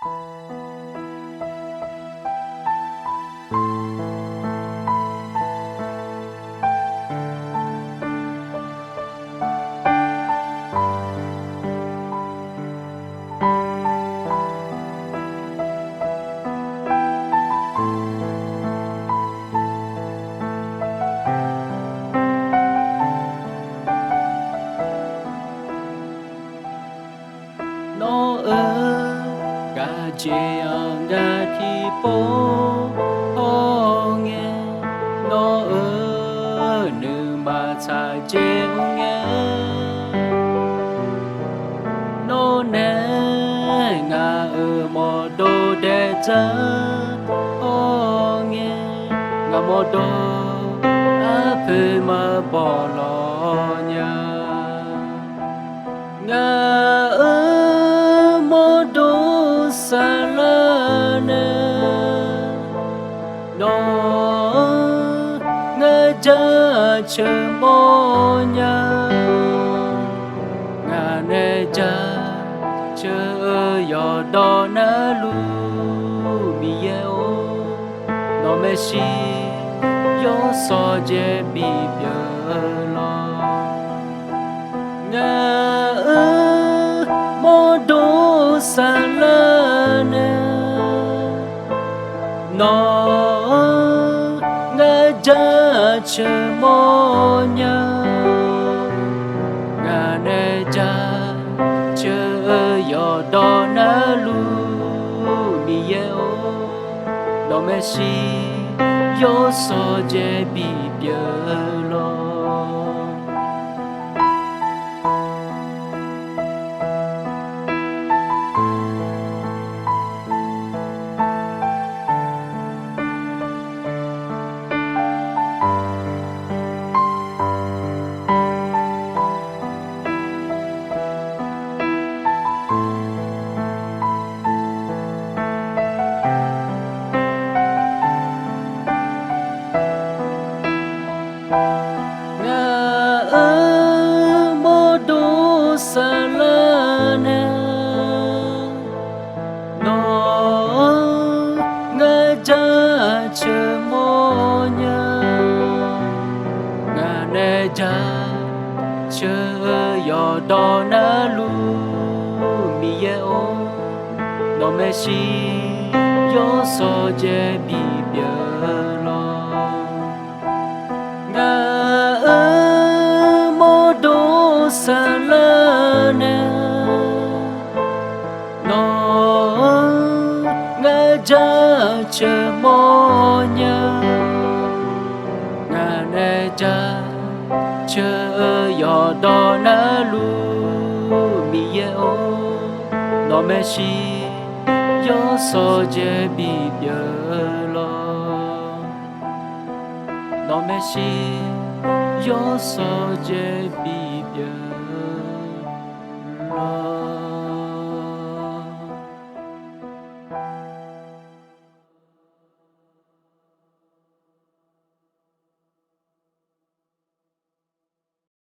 nó ơ gà chê gà thì bố nghe nó ơ nữ mà xa chê nghe nó nè ngà ơ mò đô đê chá nghe ngà mò đô á phê mà bỏ lò nhà ngà salane no ngơ cha chờ mô nha ngà nê cha chờ yo đo na lu mi yeo no me si yo so je bi bia lo ngà mô đô salane nó ngã cha chờ mô nha ngà nê cha chờ yo đo na lu mi yeo no me si yo so je bi bia lo salane no ngã cha chờ mô nha ngà nê cha chờ yo đo na lu mi yeo no me si yo so je bi bia lo ngà mô đô salane nó ngã cha chờ mô nha ngà nê cha chờ yo đo na lu mi yeo no me si yo so je bi bia lo no me si yo so je bi